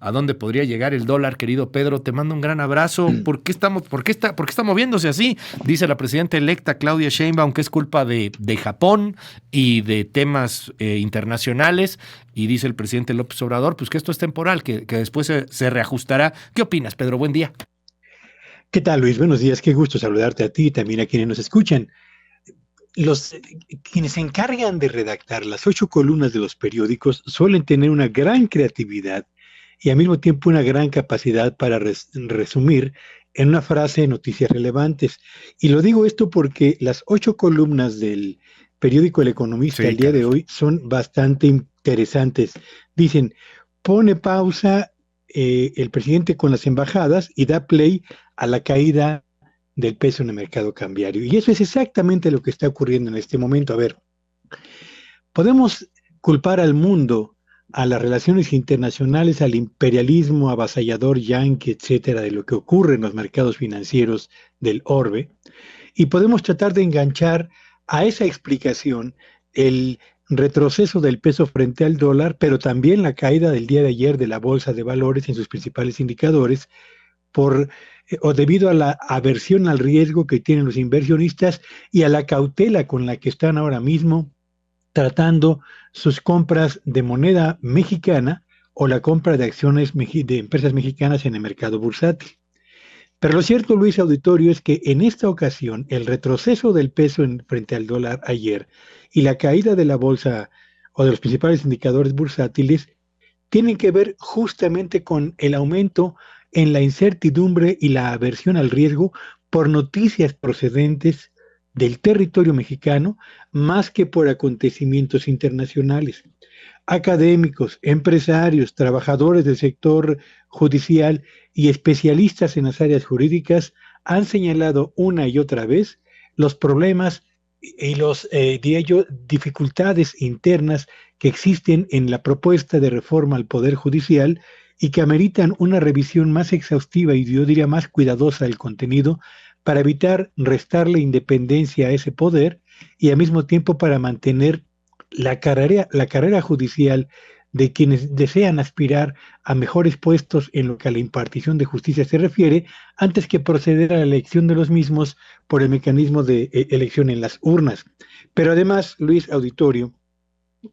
a dónde podría llegar el dólar, querido Pedro. Te mando un gran abrazo. ¿Por qué está moviéndose así? Dice la presidenta electa Claudia Sheinbaum que es culpa de Japón y de temas internacionales. Y dice el presidente López Obrador, pues que esto es temporal, que después se reajustará. ¿Qué opinas, Pedro? Buen día. ¿Qué tal, Luis? Buenos días, qué gusto saludarte a ti y también a quienes nos escuchan. Los quienes se encargan de redactar las 8 columnas de los periódicos suelen tener una gran creatividad y al mismo tiempo una gran capacidad para resumir en una frase noticias relevantes. Y lo digo esto porque las 8 columnas del periódico El Economista Sí, el día de caray. hoy son bastante interesantes. Dicen, pone pausa el presidente con las embajadas y da play a la caída del peso en el mercado cambiario. Y eso es exactamente lo que está ocurriendo en este momento. A ver, podemos culpar al mundo, a las relaciones internacionales, al imperialismo avasallador yanqui, etcétera, de lo que ocurre en los mercados financieros del orbe, y podemos tratar de enganchar a esa explicación el retroceso del peso frente al dólar, pero también la caída del día de ayer de la bolsa de valores en sus principales indicadores, por o debido a la aversión al riesgo que tienen los inversionistas y a la cautela con la que están ahora mismo tratando sus compras de moneda mexicana o la compra de acciones de empresas mexicanas en el mercado bursátil. Pero lo cierto, Luis Auditorio, es que en esta ocasión el retroceso del peso frente al dólar ayer y la caída de la bolsa o de los principales indicadores bursátiles tienen que ver justamente con el aumento en la incertidumbre y la aversión al riesgo por noticias procedentes del territorio mexicano más que por acontecimientos internacionales. Académicos, empresarios, trabajadores del sector judicial y especialistas en las áreas jurídicas han señalado una y otra vez los problemas y diría yo, dificultades internas que existen en la propuesta de reforma al Poder Judicial y que ameritan una revisión más exhaustiva y yo diría más cuidadosa del contenido para evitar restarle independencia a ese poder y al mismo tiempo para mantener la carrera judicial de quienes desean aspirar a mejores puestos en lo que a la impartición de justicia se refiere, antes que proceder a la elección de los mismos por el mecanismo de elección en las urnas. Pero además, Luis Auditorio,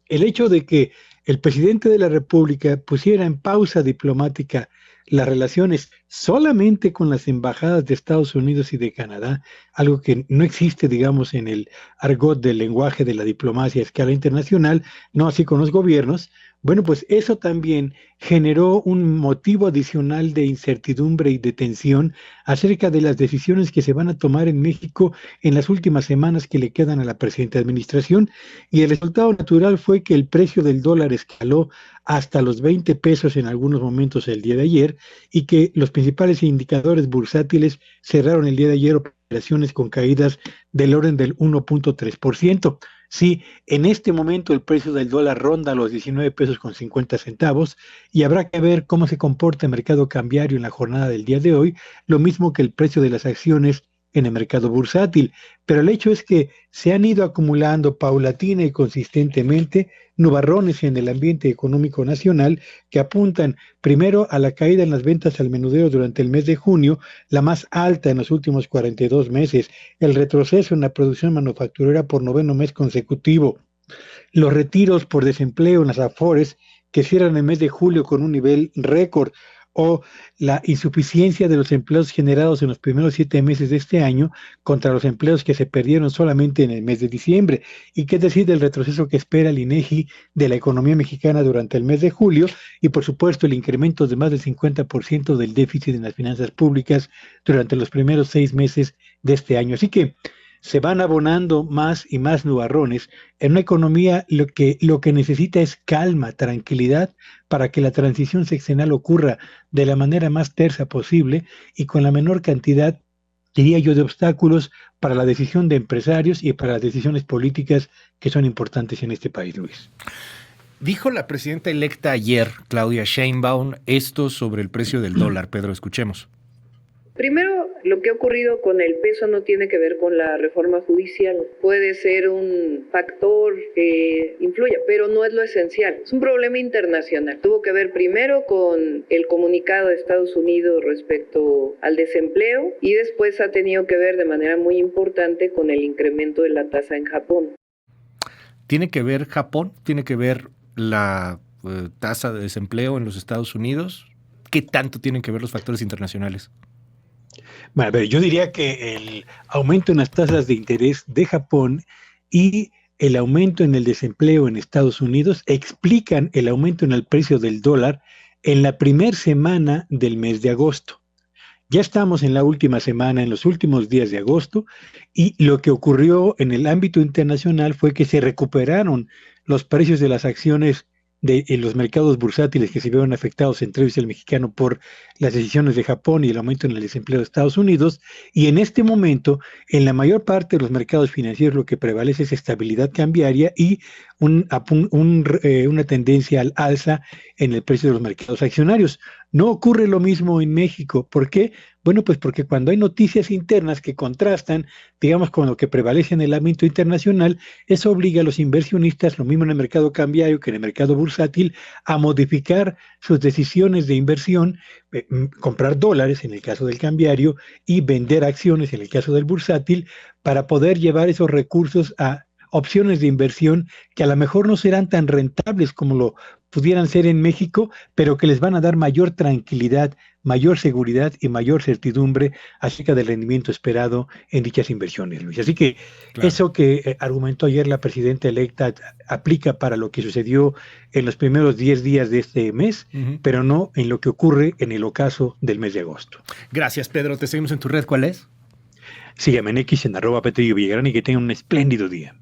el hecho de que el presidente de la República pusiera en pausa diplomática las relaciones solamente con las embajadas de Estados Unidos y de Canadá, algo que no existe, digamos, en el argot del lenguaje de la diplomacia a escala internacional, no así con los gobiernos, bueno, pues eso también generó un motivo adicional de incertidumbre y de tensión acerca de las decisiones que se van a tomar en México en las últimas semanas que le quedan a la presente administración, y el resultado natural fue que el precio del dólar escaló hasta los 20 pesos en algunos momentos el día de ayer y que los principales indicadores bursátiles cerraron el día de ayer operaciones con caídas del orden del 1.3%. Sí, en este momento el precio del dólar ronda los 19 pesos con 50 centavos y habrá que ver cómo se comporta el mercado cambiario en la jornada del día de hoy, lo mismo que el precio de las acciones en el mercado bursátil. Pero el hecho es que se han ido acumulando paulatina y consistentemente nubarrones en el ambiente económico nacional que apuntan primero a la caída en las ventas al menudeo durante el mes de junio, la más alta en los últimos 42 meses, el retroceso en la producción manufacturera por noveno mes consecutivo, los retiros por desempleo en las Afores que cierran el mes de julio con un nivel récord, o la insuficiencia de los empleos generados en los primeros 7 meses de este año contra los empleos que se perdieron solamente en el mes de diciembre, y qué decir del retroceso que espera el INEGI de la economía mexicana durante el mes de julio, y por supuesto el incremento de más del 50% del déficit en las finanzas públicas durante los primeros 6 meses de este año. Así que se van abonando más y más nubarrones en una economía lo que necesita es calma, tranquilidad, para que la transición sexenal ocurra de la manera más tersa posible y con la menor cantidad, diría yo, de obstáculos para la decisión de empresarios y para las decisiones políticas que son importantes en este país, Luis. Dijo la presidenta electa ayer, Claudia Sheinbaum, esto sobre el precio del dólar. Pedro, escuchemos. Primero, Lo que ha ocurrido con el peso no tiene que ver con la reforma judicial. Puede ser un factor que influya, pero no es lo esencial. Es un problema internacional. Tuvo que ver primero con el comunicado de Estados Unidos respecto al desempleo y después ha tenido que ver de manera muy importante con el incremento de la tasa en Japón. ¿Tiene que ver Japón? ¿Tiene que ver la tasa de desempleo en los Estados Unidos? ¿Qué tanto tienen que ver los factores internacionales? Bueno, a ver, yo diría que el aumento en las tasas de interés de Japón y el aumento en el desempleo en Estados Unidos explican el aumento en el precio del dólar en la primera semana del mes de agosto. Ya estamos en la última semana, en los últimos días de agosto, y lo que ocurrió en el ámbito internacional fue que se recuperaron los precios de las acciones en los mercados bursátiles que se vieron afectados, entre ellos el mexicano, por las decisiones de Japón y el aumento en el desempleo de Estados Unidos. Y en este momento, en la mayor parte de los mercados financieros, lo que prevalece es estabilidad cambiaria y una tendencia al alza en el precio de los mercados accionarios. No ocurre lo mismo en México. ¿Por qué? Bueno, pues porque cuando hay noticias internas que contrastan, digamos, con lo que prevalece en el ámbito internacional, eso obliga a los inversionistas, lo mismo en el mercado cambiario que en el mercado bursátil, a modificar sus decisiones de inversión, comprar dólares en el caso del cambiario y vender acciones en el caso del bursátil, para poder llevar esos recursos a opciones de inversión que a lo mejor no serán tan rentables como lo pudieran ser en México, pero que les van a dar mayor tranquilidad, mayor seguridad y mayor certidumbre acerca del rendimiento esperado en dichas inversiones, Luis. Así que claro, eso que argumentó ayer la presidenta electa aplica para lo que sucedió en los primeros 10 días de este mes, pero no en lo que ocurre en el ocaso del mes de agosto. Gracias, Pedro. Te seguimos en tu red. ¿Cuál es? Sígueme en X en @Petrillo Villagrán y que tengan un espléndido día.